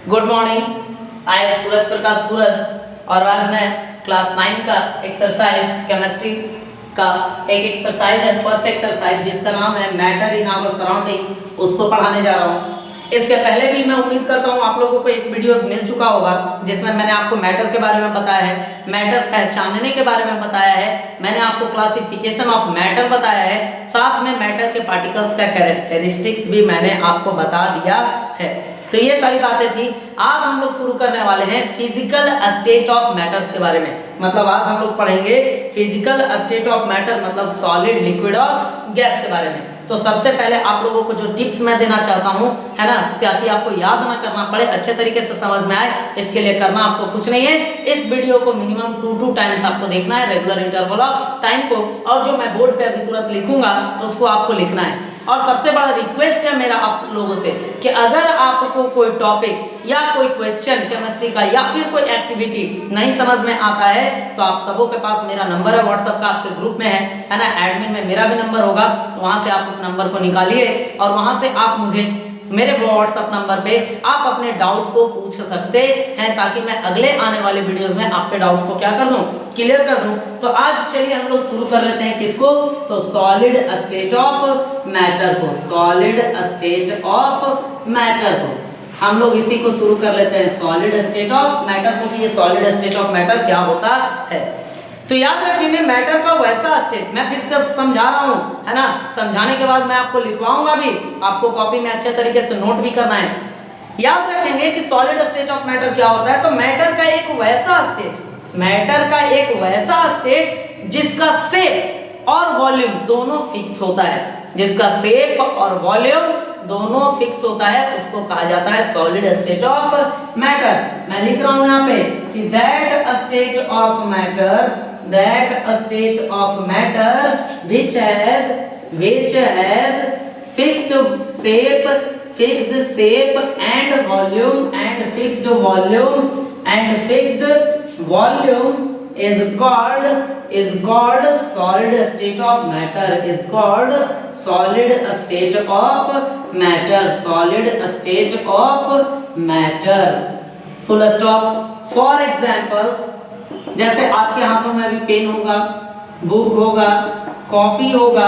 Good morning. I am Suraj Prakash सूरज और आज मैं क्लास 9 का एक्सरसाइज केमिस्ट्री का एक एक्सरसाइज है, फर्स्ट एक्सरसाइज जिसका नाम है मैटर इन आवर सराउंडिंग्स, उसको पढ़ाने जा रहा हूँ। इसके पहले भी मैं उम्मीद करता हूँ आप लोगों को एक वीडियो मिल चुका होगा जिसमें मैंने आपको मैटर के बारे में बताया है, मैटर पहचानने के बारे में बताया है, मैंने आपको क्लासिफिकेशन ऑफ मैटर बताया है, साथ में मैटर के पार्टिकल्स का कैरेक्टरिस्टिक्स भी मैंने आपको बता दिया है। तो ये सारी बातें थी। आज हम लोग शुरू करने वाले हैं फिजिकल स्टेट ऑफ मैटर्स के बारे में। मतलब आज हम लोग पढ़ेंगे फिजिकल स्टेट ऑफ मैटर, मतलब सॉलिड, लिक्विड और गैस के बारे में। तो सबसे पहले आप लोगों को जो टिप्स मैं देना चाहता हूं, है ना, ताकि आपको याद ना करना पड़े, अच्छे तरीके से समझ में आए, इसके लिए करना आपको कुछ नहीं है। इस वीडियो को मिनिमम 2 टाइम्स आपको देखना है, रेगुलर इंटरवल ऑफ टाइम को, और जो मैं बोर्ड पे अभी तुरंत लिखूंगा तो उसको आपको लिखना है। और सबसे बड़ा रिक्वेस्ट है मेरा आप लोगों से कि अगर आपको कोई टॉपिक या कोई क्वेश्चन केमिस्ट्री का या फिर कोई एक्टिविटी नहीं समझ में आता है तो आप सबों के पास मेरा नंबर है व्हाट्सएप का, आपके ग्रुप में है ना, एडमिन में मेरा भी नंबर होगा, वहां से आप उस नंबर को निकालिए और वहां से आप मुझे मेरे व्हाट्सएप नंबर पे आप अपने डाउट को पूछ सकते हैं, ताकि मैं अगले आने वाले वीडियोस में आपके डाउट को क्या कर दूं, क्लियर कर दूं। तो आज चलिए हम लोग शुरू कर लेते हैं किसको, तो सॉलिड स्टेट ऑफ मैटर को, सॉलिड स्टेट ऑफ मैटर को हम लोग इसी को शुरू कर लेते हैं, सॉलिड स्टेट ऑफ मैटर को। ये सॉलिड स्टेट ऑफ मैटर क्या होता है तो याद रखेंगे मैटर का वैसा स्टेट, मैं फिर से समझा रहा हूं, है ना, समझाने के बाद मैं आपको लिखवाऊंगा भी, आपको कॉपी में अच्छे तरीके से नोट भी करना है। याद रखेंगे कि सॉलिड स्टेट ऑफ मैटर क्या होता है, तो मैटर का एक वैसा स्टेट, मैटर का एक वैसा स्टेट जिसका शेप और वॉल्यूम दोनों फिक्स होता है, जिसका शेप और वॉल्यूम दोनों फिक्स होता है, उसको कहा जाता है सॉलिड स्टेट ऑफ मैटर। मैं लिख रहा हूं यहां पे कि that state of matter, that a state of matter which has fixed shape and volume is called solid state of matter, is called solid state of matter, solid state of matter, full stop। For examples, जैसे आपके हाथों में अभी pen होगा, book होगा, copy होगा,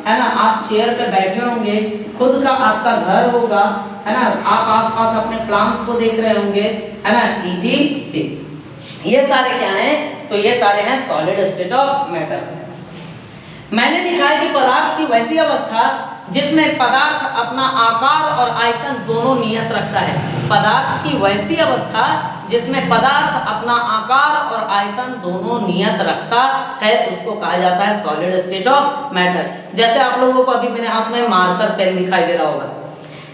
है ना, आप चेयर पे बैठे होंगे, खुद का आपका घर होगा, है ना, आप आसपास अपने प्लांट्स को देख रहे होंगे, है ना, ETC। ये सारे क्या हैं, तो ये सारे हैं सॉलिड स्टेट ऑफ मैटर। मैंने लिखा है कि पदार्थ की वैसी अवस्था जिसमें पदार्थ अपना आकार और आयतन दोनों नियत रखता है, पदार्थ की वैसी अवस्था जिसमें पदार्थ अपना आकार और आयतन दोनों नियत रखता है, उसको कहा जाता है सॉलिड स्टेट ऑफ मैटर। जैसे आप लोगों को अभी मेरे हाथ में मार्कर पेन दिखाई दे रहा होगा,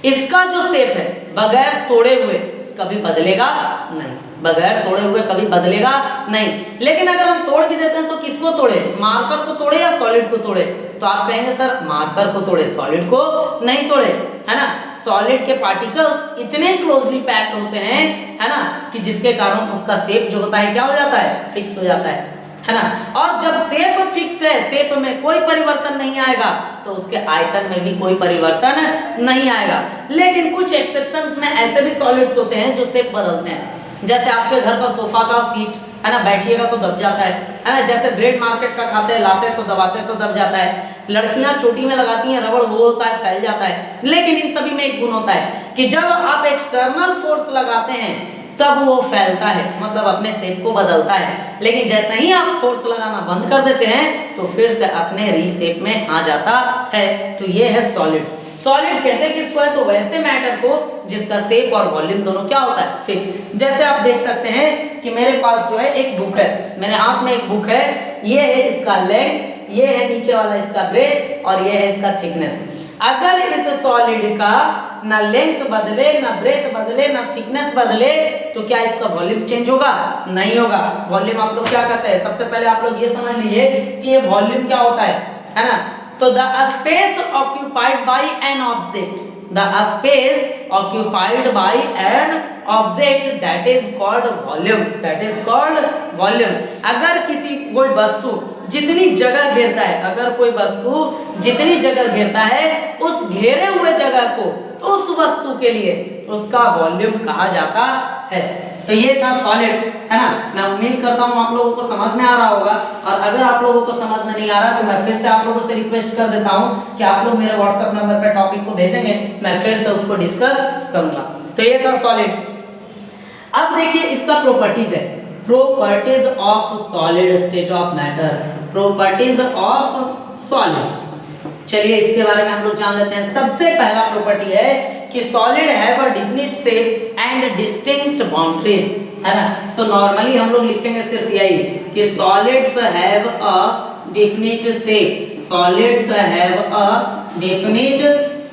इसका जो शेप है बगैर तोड़े हुए कभी बदलेगा नहीं, बगैर तोड़े हुए कभी बदलेगा नहीं। लेकिन अगर हम तोड़ भी देते हैं तो किसको तोड़े, मार्कर को तोड़े या सॉलिड को तोड़े, तो आप कहेंगे सर मार्कर को तोड़े, सॉलिड को नहीं तोड़े, है ना। सॉलिड के पार्टिकल्स इतने क्लोजली पैक्ड होते हैं, है ना, कि जिसके कारण उसका शेप जो होता है क्या हो जाता है, फिक्स हो जाता है ना। और जब शेप फिक्स है, शेप में कोई परिवर्तन नहीं आएगा, तो उसके आयतन में भी कोई परिवर्तन नहीं आएगा। लेकिन कुछ एक्सेप्शंस में ऐसे भी सॉलिड्स होते हैं जो शेप बदलते हैं, जैसे आपके घर का सोफा का सीट, है ना, बैठिएगा तो दब जाता है ना, जैसे ब्रेड मार्केट का खाते हैं, लाते तो दबाते तो दब जाता है, लड़कियां चोटी में लगाती हैं रबड़, वो होता है फैल जाता है। लेकिन इन सभी में एक गुण होता है कि जब आप एक्सटर्नल फोर्स लगाते हैं तब वो फैलता है, मतलब अपने शेप को बदलता है। लेकिन जैसे ही आप फोर्स लगाना बंद कर देते हैं तो फिर से अपने रीशेप में आ जाता है। तो ये है सॉलिड। सॉलिड कहते हैं किसको है, तो वैसे मैटर को जिसका शेप और वॉल्यूम दोनों क्या होता है, फिक्स। जैसे आप देख सकते हैं कि मेरे पास जो है एक बुक है, मेरे हाथ में एक बुक है, ये है इसका लेंथ, ये है नीचे वाला इसका ब्रेथ और ये है इसका थिकनेस। अगर इस सॉलिड का ना लेंथ बदले, ना ब्रेथ बदले, ना थिकनेस बदले, तो क्या इसका वॉल्यूम चेंज होगा, नहीं होगा। वॉल्यूम आप लोग क्या कहते हैं, सबसे पहले आप लोग ये समझ लीजिए कि ये वॉल्यूम क्या होता है ना। तो the space occupied by an object, the space occupied by an object that is called volume, that is called volume। अगर किसी कोई वस्तु जितनी जगह घेरता है, अगर कोई वस्तु जितनी जगह घेरता है, उस घेरे हुए जगह को उस वस्तु के लिए उसका वॉल्यूम कहा जाता है। तो ये था सॉलिड, है ना। मैं उम्मीद करता हूँ आप लोगों को समझ में आ रहा होगा, और अगर आप लोगों को समझ में नहीं आ रहा तो मैं फिर से आप लोगों से रिक्वेस्ट कर देता हूँ कि आप लोग मेरे व्हाट्सएप नंबर पर टॉपिक को भेजेंगे, मैं फिर से उसको डिस्कस करूंगा। तो ये था सॉलिड। अब देखिए इसका प्रॉपर्टीज है, properties of solid state of matter, properties of solid. चलिए इसके बारे में हम लोग जान लेते हैं। सबसे पहला प्रॉपर्टी है कि solid have a definite shape and distinct boundaries, है ना। तो नॉर्मली हम लोग लिखेंगे सिर्फ यही कि solids have a definite shape, solids have a definite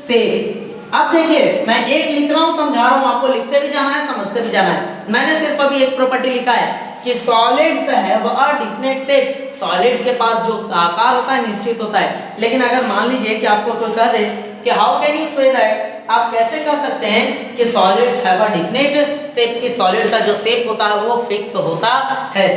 shape. अब देखिए मैं एक लिख रहा हूँ, समझा रहा हूँ, आपको लिखते भी जाना है, समझते भी जाना है। मैंने सिर्फ अभी एक प्रॉपर्टी लिखा है कि solids have a definite shape, solid के पास जो उसका आकार होता है निश्चित होता है। लेकिन अगर मान लीजिए कि आपको कोई कह दे कि how can you say that, आप कैसे कह सकते हैं कि solids have a definite shape, कि सॉलिड का जो शेप होता है वो फिक्स होता है।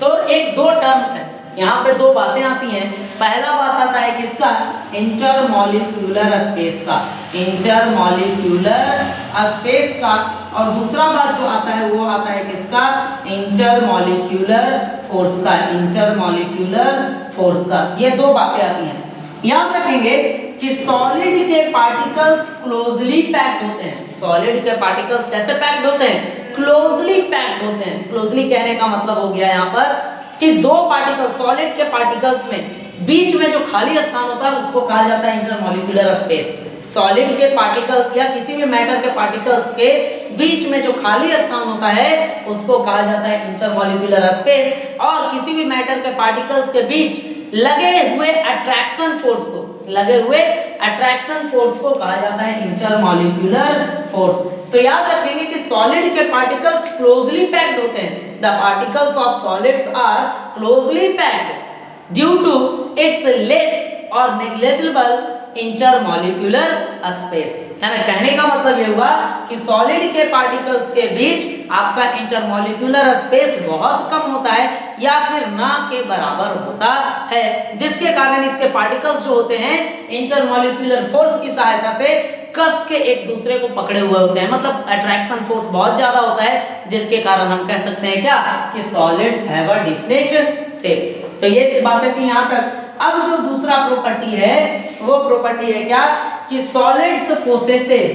तो एक दो टर्म्स है यहाँ पे, दो बातें आती हैं। पहला बात आता है किसका, इंटरमॉलिक्यूलर स्पेस का, इंटरमॉलिक्यूलर स्पेस का, और दूसरा बात जो आता है वो आता है किसका, इंटरमॉलिक्यूलर फोर्स का, इंटरमॉलिक्यूलर फोर्स का। ये दो बातें आती हैं। याद रखेंगे कि सॉलिड के पार्टिकल्स क्लोजली पैक्ड होते हैं, सॉलिड के पार्टिकल्स कैसे पैक्ड होते हैं, क्लोजली पैक्ड होते हैं। क्लोजली कहने का मतलब हो गया यहाँ पर कि दो पार्टिकल, सॉलिड के पार्टिकल्स में बीच में जो खाली स्थान होता है उसको कहा जाता है इंटरमॉलिक्यूलर स्पेस। सॉलिड के पार्टिकल्स या किसी भी मैटर के पार्टिकल्स के बीच में जो खाली स्थान होता है उसको कहा जाता है इंटरमॉलिक्यूलर स्पेस, और किसी भी मैटर के पार्टिकल्स के बीच लगे हुए अट्रैक्शन फोर्स को, लगे हुए अट्रैक्शन फोर्स को कहा जाता है इंटरमॉलिक्यूलर फोर्स। तो याद रखेंगे कि सॉलिड के पार्टिकल्स क्लोजली पैक्ड होते हैं, the particles of solids are closely packed due to its less और नेग्लिजिबल इंटरमॉलिक्यूलर स्पेस, है ना। कहने का मतलब ये हुआ कि सॉलिड के पार्टिकल्स के बीच आपका इंटरमॉलिक्यूलर स्पेस बहुत कम होता है या फिर ना के बराबर होता है, जिसके कारण इसके पार्टिकल्स जो होते हैं इंटरमॉलिक्यूलर फोर्स की सहायता से कस के एक दूसरे को पकड़े हुए होते हैं, मतलब अट्रैक्शन फोर्स बहुत ज्यादा होता है, जिसके कारण हम कह सकते हैं क्या कि solids have a definite shape. तो ये बातें थी यहाँ तक। अब जो दूसरा प्रॉपर्टी है वो प्रॉपर्टी है क्या कि solids possesses,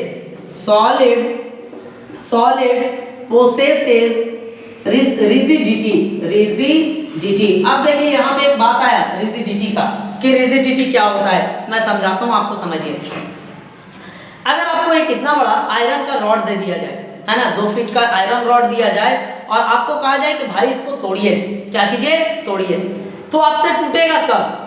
solids possesses rigidity, rigidity. अब देखिए यहाँ पे एक बात आया रिजिडिटी का, कि रिजिडिटी क्या होता है, मैं समझाता हूँ आपको, समझिए। अगर आपको एक इतना बड़ा आयरन का रॉड दे दिया जाए, है ना, 2 फीट का आयरन रॉड दिया जाए और आपको कहा जाए कि भाई इसको तोड़िए, क्या कीजिए, तोड़िए, तो आपसे टूटेगा कब,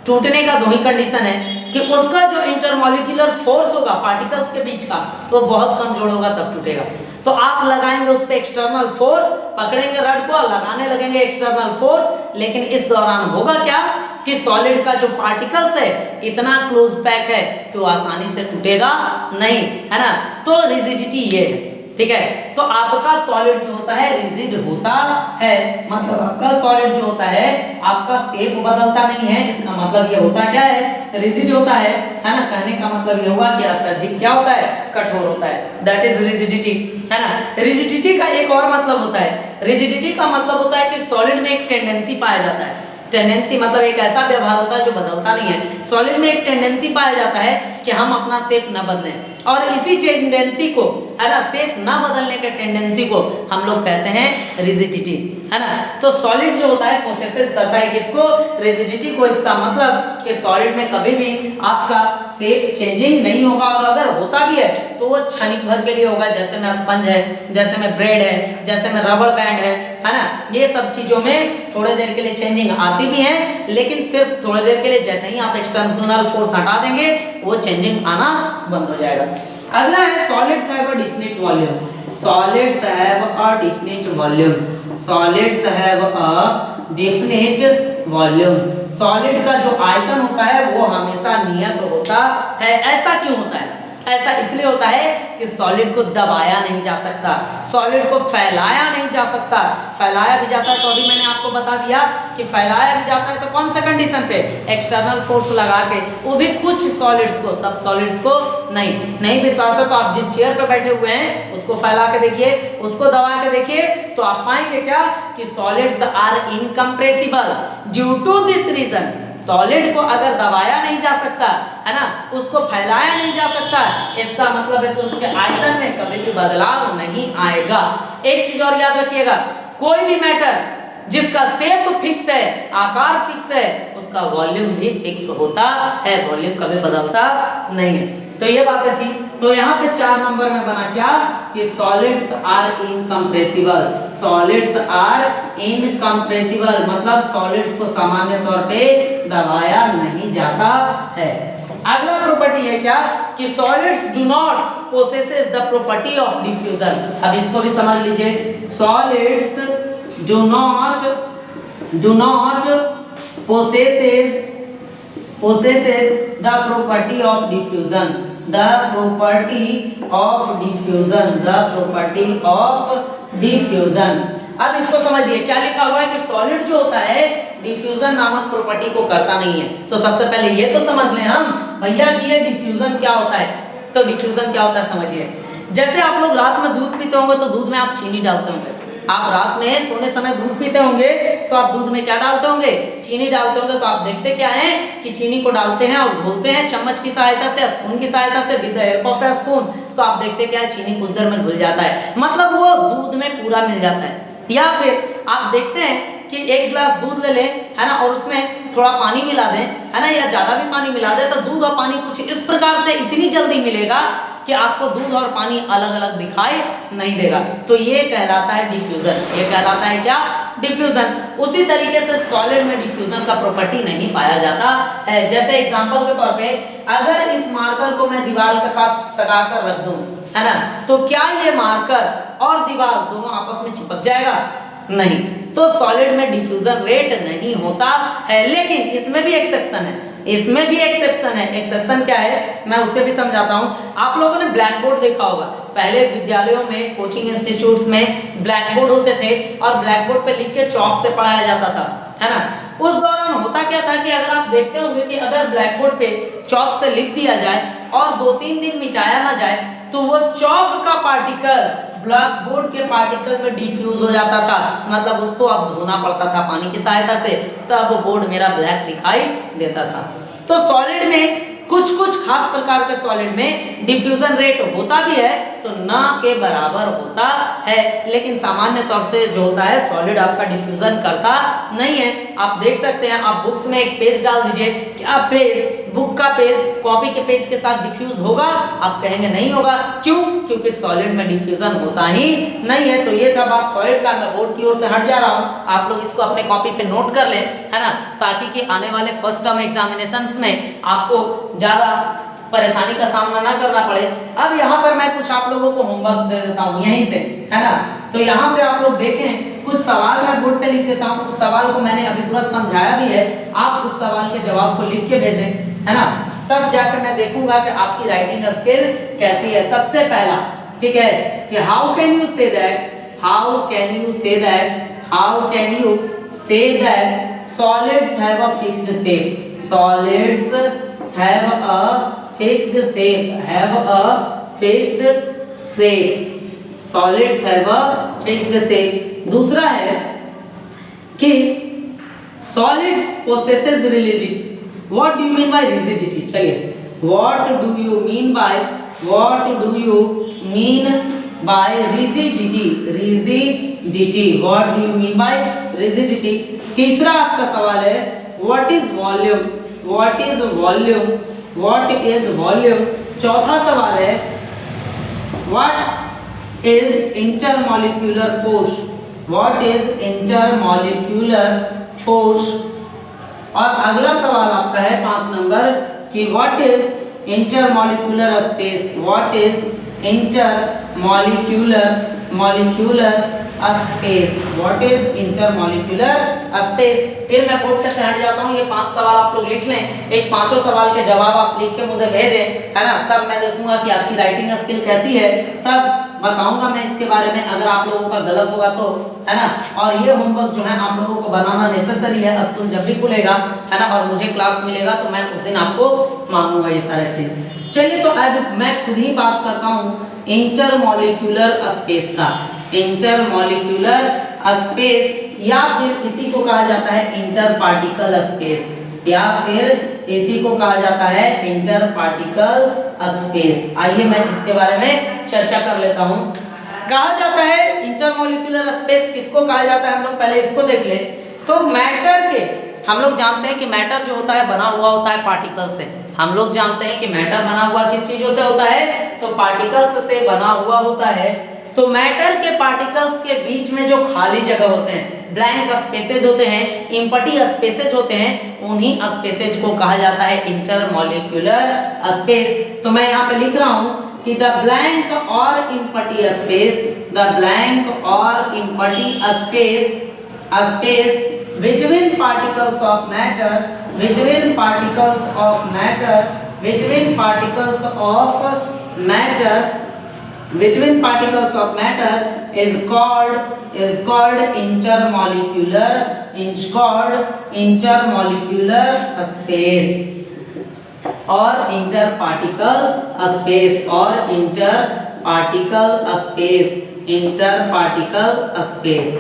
टूटने का दो ही कंडीशन है कि उसका जो इंटरमॉलिक्यूलर फोर्स होगा पार्टिकल्स के बीच का वो बहुत कमजोर होगा, तब टूटेगा। तो आप लगाएंगे उस पे एक्सटर्नल फोर्स, पकड़ेंगे रड को, लगाने लगेंगे एक्सटर्नल फोर्स, लेकिन इस दौरान होगा क्या कि सॉलिड का जो पार्टिकल्स है इतना क्लोज पैक है कि वो आसानी से टूटेगा नहीं, है ना। तो रिजिडिटी ये है, ठीक है। तो आपका सॉलिड जो होता है रिजिड होता है, मतलब आपका सॉलिड जो होता है आपका शेप बदलता नहीं है, इसका मतलब ये होता क्या है, रिजिड होता है ना। कहने का मतलब ये हुआ कि अत्यधिक क्या होता है, कठोर होता है, दैट इज रिजिडिटी, है ना। रिजिडिटी का एक और मतलब होता है, रिजिडिटी का मतलब होता है कि सॉलिड में एक टेंडेंसी पाया जाता है, टेंडेंसी मतलब एक ऐसा व्यवहार होता है जो बदलता नहीं है। सॉलिड में एक टेंडेंसी पाया जाता है कि हम अपना शेप न बदलें, और इसी टेंडेंसी को, है ना, शेप न बदलने के टेंडेंसी को हम लोग कहते हैं रिजिडिटी, है ना। तो सॉलिड जो होता है पोसेसेस करता है किसको, रिजिडिटी को। इसका मतलब कि सॉलिड में कभी भी आपका शेप चेंजिंग नहीं होगा, और अगर होता भी है तो वो क्षणिक भर के लिए होगा, जैसे में स्पंज है, जैसे में ब्रेड है, जैसे में रबड़ बैंड है ना। ये सब चीजों में थोड़ी देर के लिए चेंजिंग आती भी है, लेकिन सिर्फ थोड़ी देर के लिए, जैसे ही आप एक्सटर्नल फोर्स हटा देंगे वो चेंजिंग आना बंद हो जाएगा। अगला है solids have a definite volume, solids have a definite volume, solids have a definite volume. Solid का जो आयतन होता है वो हमेशा नियत होता है। ऐसा क्यों होता है, ऐसा इसलिए होता है कि सॉलिड को दबाया नहीं जा सकता, सॉलिड को फैलाया नहीं जा सकता। फैलाया भी जाता है तो अभी मैंने आपको बता दिया कि फैलाया भी जाता है तो कौन सा कंडीशन पे, एक्सटर्नल फोर्स लगा के, वो भी कुछ सॉलिड्स को, सब सॉलिड्स को नहीं विश्वास है तो आप जिस चेयर पे बैठे हुए हैं उसको फैला के देखिए, उसको दबा के देखिए, तो आप पाएंगे क्या कि solids are incompressible due to this reason. Solid को अगर दबाया नहीं जा सकता है ना, उसको फैलाया नहीं जा सकता, इसका मतलब है कि उसके आयतन में कभी भी बदलाव नहीं आएगा। एक चीज और याद रखिएगा, कोई भी मैटर जिसका शेप फिक्स है, आकार फिक्स है, उसका वॉल्यूम भी फिक्स होता है, वॉल्यूम कभी बदलता नहीं है। तो ये बातें थी। तो यहाँ पे 4 नंबर में बना क्या कि solids are incompressible, solids are incompressible मतलब सॉलिड्स को सामान्य तौर पे दबाया नहीं जाता है। अगला प्रॉपर्टी है क्या कि solids do not possesses the property of diffusion. अब इसको भी समझ लीजिए, solids do not possesses the property of diffusion, the property of diffusion। अब इसको समझिए, क्या लिखा हुआ है कि सॉलिड जो होता है डिफ्यूजन नामक प्रॉपर्टी को करता नहीं है। तो सबसे पहले ये तो समझ लें हम भैया कि ये डिफ्यूजन क्या होता है। तो डिफ्यूजन क्या होता है समझिए, जैसे आप लोग रात में दूध पीते होंगे तो दूध में आप चीनी डालते होंगे, आप रात में सोने समय दूध पीते होंगे तो आप दूध में क्या डालते होंगे, चीनी डालते होंगे। तो आप देखते क्या है कि चीनी को डालते हैं और घोलते हैं चम्मच की सहायता से, स्पून की सहायता से, with the help of A spoon. तो आप देखते क्या है चीनी कुछ देर में घुल जाता है, मतलब वो दूध में पूरा मिल जाता है। या फिर आप देखते हैं कि एक गिलास दूध ले लें है ना, और उसमें थोड़ा पानी मिला दें है ना, या ज्यादा भी पानी मिला दें, तो दूध और पानी कुछ इस प्रकार से इतनी जल्दी मिलेगा कि आपको दूध और पानी अलग अलग दिखाई नहीं देगा। तो ये कहलाता है डिफ्यूजन, ये कहलाता है क्या, डिफ्यूजन। उसी तरीके से सॉलिड में डिफ्यूजन का प्रॉपर्टी नहीं पाया जाता है। जैसे एग्जांपल के तौर पे अगर इस मार्कर को मैं दीवार के साथ सटा कर रख दूं है ना, तो क्या ये मार्कर और दीवार दोनों आपस में चिपक जाएगा, नहीं। तो सॉलिड में डिफ्यूजन रेट नहीं होता है। लेकिन इसमें भी एक्सेप्शन है, इसमें भी एक्सेप्शन है। एक्सेप्शन क्या है मैं उसके भी समझाता हूँ। आप लोगों ने ब्लैक बोर्ड देखा होगा, पहले विद्यालयों में, कोचिंग इंस्टीट्यूट्स में ब्लैक बोर्ड होते थे और ब्लैक बोर्ड पे लिख के चौक से पढ़ाया जाता था है ना। उस दौरान होता क्या था कि अगर आप देखते होंगे कि अगर ब्लैक बोर्ड पे चौक से लिख दिया जाए और 2-3 दिन मिटाया ना जाए तो वो चौक का पार्टिकल ब्लैक बोर्ड के पार्टिकल में डिफ्यूज हो जाता था, मतलब उसको अब धोना पड़ता था पानी की सहायता से, तब वो बोर्ड मेरा ब्लैक दिखाई देता था। तो सॉलिड में कुछ खास प्रकार के सॉलिड में डिफ्यूजन रेट होता भी है तो ना के बराबर होता है, लेकिन सामान्य तौर से जो होता है सॉलिड आपका डिफ्यूजन करता नहीं है। आप देख सकते हैं, आप बुक्स में एक पेज डाल दीजिए, क्या पेज, बुक का पेज कॉपी के पेज के साथ डिफ्यूज होगा, आप कहेंगे नहीं होगा। क्यों? क्योंकि सॉलिड में डिफ्यूजन होता ही नहीं है। तो ये था बात सॉलिड का। मैं बोर्ड की ओर से हट जा रहा हूँ, आप लोग इसको अपने कॉपी पे नोट कर लें है ना, ताकि कि आने वाले फर्स्ट टर्म एग्जामिनेशंस में आपको ज्यादा परेशानी का सामना ना करना पड़े। अब यहाँ पर मैं कुछ आप लोगों को होमवर्क दे देता हूँ यहीं से है ना। तो यहाँ से आप लोग देखें, कुछ सवाल मैं बोर्ड पे लिख देता हूँ। उस सवाल को मैंने अभी तुरंत समझाया भी है, आप उस सवाल के जवाब को लिख के भेजें है ना, तब जाकर मैं देखूंगा कि आपकी राइटिंग स्किल कैसी है। सबसे पहला ठीक है कि how can you say that, how can you say that, how can you say that solids have a fixed shape, solids have a fixed shape, have a fixed shape, solids have a fixed shape. दूसरा है कि solids possesses rigidity. What do you mean by rigidity? चलिए, what do you mean by rigidity? Rigidity. What do you mean by rigidity? तीसरा आपका सवाल है what is volume? What is volume? What is volume? चौथा सवाल है what is intermolecular force? What is intermolecular force? और अगला सवाल आपका है 5 नंबर कि what is intermolecular space, what is intermolecular space, what is intermolecular space. फिर मैं बोर्ड पे से हट जाता हूँ, ये 5 सवाल आप लोग लिख लें, इस पांचों सवाल के जवाब आप लिख के मुझे भेजें, है ना। तब मैं देखूंगा कि आपकी राइटिंग स्किल कैसी है, तब बताऊंगा मैं इसके बारे में। अगर आप लोगों का गलत होगा तो, है ना। और ये होमवर्क जो है आप लोगों को बनाना नेसेसरी है, स्कूल जब भी खुलेगा, है ना, और मुझे क्लास मिलेगा तो मैं उस दिन आपको मांगूंगा ये सारे चीज। चलिए तो अब मैं खुद ही बात करता हूँ इंटरमॉलिक्यूलर स्पेस का। इंटरमॉलिक्यूलर स्पेस या फिर इसी को कहा जाता है इंटर पार्टिकल स्पेस, या फिर इसी को कहा जाता है इंटर पार्टिकल स्पेस। आइए मैं इसके बारे में चर्चा कर लेता हूँ। कहा जाता है इंटरमॉलिक्यूलर स्पेस किसको कहा जाता है, हम लोग पहले इसको देख ले। तो मैटर के, हम लोग जानते हैं कि मैटर जो होता है बना हुआ होता है पार्टिकल से। हम लोग जानते हैं कि मैटर बना हुआ किस चीजों से होता है, तो पार्टिकल्स से बना हुआ होता है। तो मैटर के पार्टिकल्स के बीच में जो खाली जगह होते हैं, ब्लैंक स्पेसेज होते हैं, एम्प्टी स्पेसेज होते हैं, उन्हीं स्पेसेज को कहा जाता है इंटरमॉलिक्यूलर स्पेस। तो मैं यहाँ पे लिख रहा हूँ कि द ब्लैंक और एम्प्टी स्पेस, द ब्लैंक और empty space between particles of matter, between particles of matter, between particles of matter, between particles of matter is called intermolecular, is called intermolecular space और interparticle space और interparticle space, interparticle space।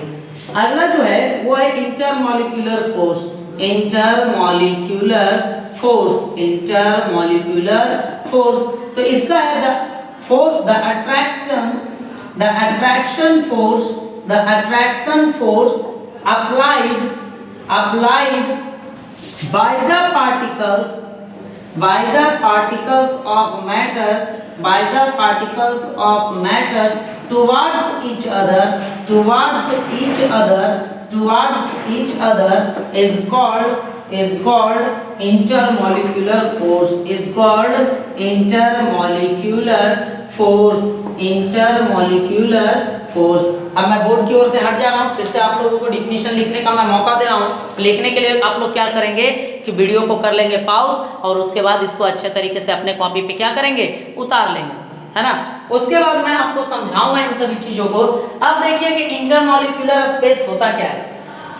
अगला जो है वो है intermolecular force, intermolecular force, intermolecular force. तो इसका है the force, the attraction force, the attraction force applied by the particles, by the particles of matter, by the particles of matter towards each other, towards each other, towards each other is called intermolecular force, is called intermolecular force, intermolecular force। अब मैं board की ओर से हट जा रहा हूँ, फिर से आप लोगों को डिफिनीशन लिखने का मैं मौका दे रहा हूँ। लिखने के लिए आप लोग क्या करेंगे कि वीडियो को कर लेंगे पॉज और उसके बाद इसको अच्छे तरीके से अपने कॉपी पे क्या करेंगे, उतार लेंगे, है ना। उसके बाद मैं आपको समझाऊंगा इन सभी चीजों को। अब देखिए कि इंटरमॉलिक्यूलर स्पेस होता क्या है।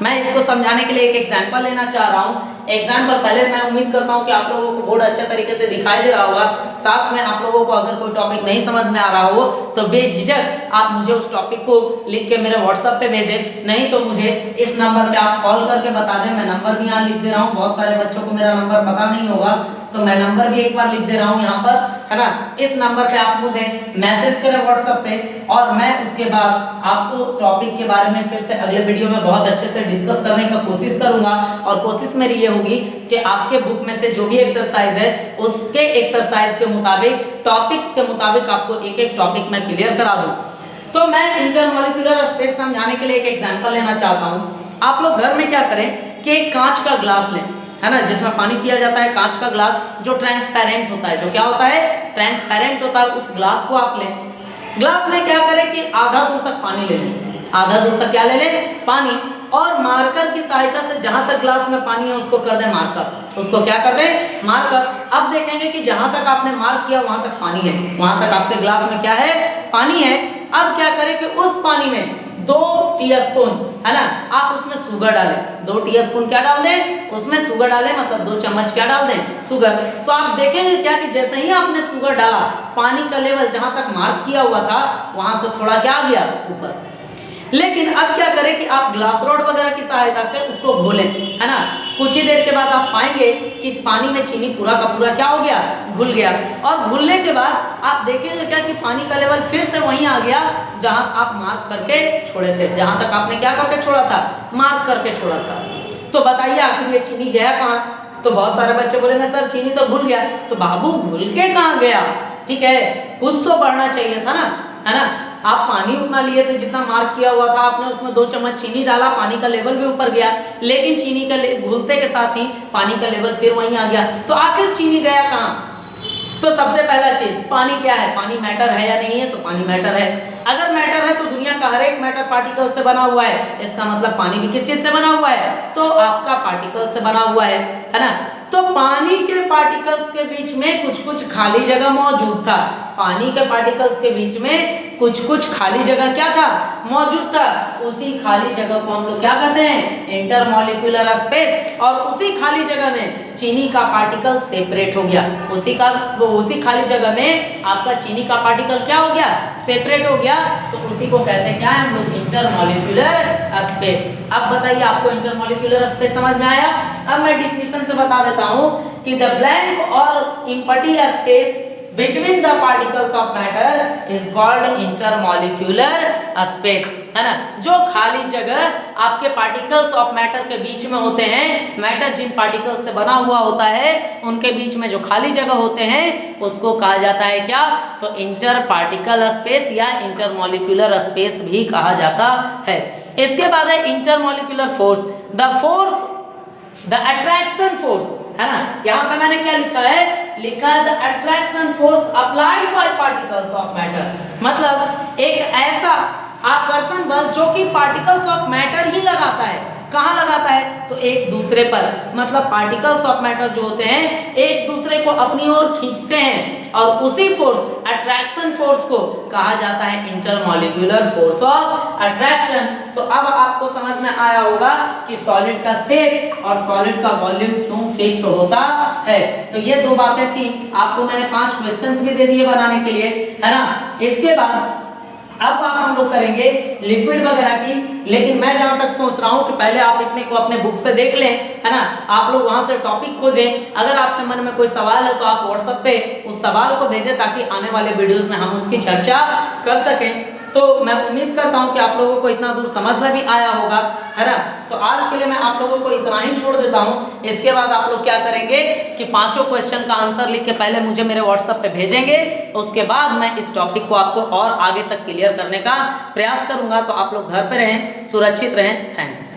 मैं इसको समझाने के लिए एक एग्जांपल लेना चाह रहा हूँ। एग्जाम्पल पहले मैं उम्मीद करता हूँ कि आप लोगों को बोर्ड अच्छे तरीके से दिखाई दे रहा होगा। साथ में आप लोगों को अगर कोई टॉपिक नहीं समझ में आ रहा हो तो बेझिझक आप मुझे उस टॉपिक को लिख के मेरे व्हाट्सएप पे भेजें, नहीं तो मुझे इस नंबर पे आप कॉल करके बता दें। मैं नंबर भी यहाँ लिख दे रहा हूँ, बहुत सारे बच्चों को मेरा नंबर पता नहीं होगा तो मैं नंबर भी एक बार लिख दे रहा हूँ यहाँ पर, है ना। इस नंबर पे आप मुझे मैसेज करें व्हाट्सएप पे और मैं उसके बाद आपको टॉपिक के बारे में फिर से अगले वीडियो में बहुत अच्छे से डिस्कस करने का कोशिश करूंगा। और कोशिश मेरी ये होगी कि आपके बुक में से जो भी एक्सरसाइज है उसके एक्सरसाइज के मुताबिक, टॉपिक्स के मुताबिक आपको एक एक टॉपिक मैं क्लियर करा दूं। तो मैं इंटरमॉलिक्यूलर स्पेस समझाने के लिए एक एग्जांपल लेना चाहता हूं। आप लोग घर में क्या करें कि एक कांच का ग्लास लें, है ना, जिसमें पानी पिया जाता है, कांच का ग्लास जो ट्रांसपेरेंट होता है, जो क्या होता है, ट्रांसपेरेंट होता है। उस ग्लास को आप लें, ग्लास में क्या करें कि आधा दूर तक पानी ले लें, आधा दूर तक क्या ले लें, पानी, और मार्कर की सहायता से जहां तक ग्लास में पानी है उसको कर दें मार्कर, उसको क्या कर दें, मार्कर। अब देखेंगे कि जहां तक आपने मार्क किया वहां तक पानी है, वहां तक आपके ग्लास में क्या है, पानी है। अब क्या करें कि उस पानी में 2 टीस्पून, है ना, आप उसमें शुगर डालें। 2 टीस्पून क्या डाल दें, उसमें शुगर डालें, मतलब 2 चम्मच क्या डाल दें, शुगर। तो आप देखेंगे क्या कि जैसे ही आपने शुगर डाला, पानी का लेवल जहां तक मार्क किया हुआ था वहां से थोड़ा क्या आ गया, ऊपर। लेकिन अब क्या करें कि आप ग्लास रॉड वगैरह की सहायता से उसको घोलें, है ना। कुछ ही देर के बाद आप पाएंगे कि पानी में चीनी पूरा का पूरा क्या हो गया, घुल गया। और घुलने के बाद आप देखेंगे क्या कि पानी का लेवल फिर से वहीं आ गया जहां आप मार्क करके छोड़े थे, जहां तक आपने क्या करके छोड़ा था, मार्क करके छोड़ा था। तो बताइए आखिर ये चीनी गया कहाँ। तो बहुत सारे बच्चे बोलेंगे सर चीनी तो घुल गया। तो बाबू घुल के कहाँ गया, ठीक है, कुछ तो बढ़ना चाहिए था ना, है ना। आप पानी उतना लिए थे जितना मार्क किया हुआ था, आपने उसमें 2 चम्मच चीनी डाला, पानी का लेवल भी ऊपर गया, लेकिन चीनी का घुलते के साथ ही पानी का लेवल फिर वहीं आ गया। तो आखिर चीनी गया कहाँ। तो सबसे पहला चीज, पानी क्या है, पानी मैटर है या नहीं है, तो पानी मैटर है। अगर मैटर है तो दुनिया का हर एक मैटर पार्टिकल से बना हुआ है, इसका मतलब पानी भी किस चीज से बना हुआ है, तो आपका पार्टिकल से बना हुआ है ना। तो पानी के पार्टिकल्स के बीच में कुछ कुछ खाली जगह मौजूद था, पानी के पार्टिकल्स के बीच में कुछ कुछ खाली जगह क्या था, मौजूद था। उसी खाली जगह को हम लोग क्या कहते हैं, इंटरमॉलिक्यूलर स्पेस। और उसी खाली जगह में चीनी का पार्टिकल सेपरेट हो गया, उसी खाली जगह में आपका चीनी का पार्टिकल क्या हो गया, सेपरेट हो गया। तो उसी को कहते हैं क्या है हम लोग, इंटरमॉलिक्यूलर स्पेस। अब बताइए आपको इंटरमॉलिक्यूलर स्पेस समझ में आया। अब मैं डिफिनेशन से बता देता हूं कि द ब्लैंक और empty space between the particles of matter is called intermolecular space, है ना। जो खाली जगह आपके पार्टिकल्स ऑफ मैटर के बीच में होते हैं, मैटर जिन पार्टिकल्स से बना हुआ होता है उनके बीच में जो खाली जगह होते हैं उसको कहा जाता है क्या, तो इंटर पार्टिकल स्पेस या इंटरमॉलिक्यूलर स्पेस भी कहा जाता है। इसके बाद है intermolecular force, the attraction force, है ना। यहाँ पे मैंने क्या लिखा है, लिखा है the attraction force applied by particles of matter, मतलब एक ऐसा आकर्षण बल जो कि पार्टिकल्स ऑफ मैटर ही लगाता है। कहाँ लगाता है, तो एक दूसरे पर, मतलब पार्टिकल्स ऑफ मैटर जो होते हैं एक दूसरे को अपनी ओर खींचते हैं, और उसी फोर्स अट्रैक्शन फोर्स को कहा जाता है इंटरमॉलिक्यूलर फोर्स ऑफ अट्रैक्शन। तो अब आपको समझ में आया होगा कि सॉलिड का शेप और सॉलिड का वॉल्यूम क्यों फिक्स होता है। तो ये दो बातें थी, आपको मैंने 5 क्वेश्चंस भी दे दिए बनाने के लिए, है ना। इसके बाद अब बात हम लोग करेंगे लिक्विड वगैरह की, लेकिन मैं जहां तक सोच रहा हूं कि पहले आप इतने को अपने बुक से देख लें, है ना। आप लोग वहां से टॉपिक खोजें, अगर आपके मन में कोई सवाल है तो आप व्हाट्सएप पे उस सवाल को भेजें ताकि आने वाले वीडियोस में हम उसकी चर्चा कर सकें। तो मैं उम्मीद करता हूं कि आप लोगों को इतना दूर समझ में भी आया होगा, है ना। तो आज के लिए मैं आप लोगों को इतना ही छोड़ देता हूं। इसके बाद आप लोग क्या करेंगे कि 5 क्वेश्चन का आंसर लिख के पहले मुझे मेरे व्हाट्सएप पे भेजेंगे, उसके बाद मैं इस टॉपिक को आपको और आगे तक क्लियर करने का प्रयास करूंगा। तो आप लोग घर पे रहें, सुरक्षित रहें। थैंक्स।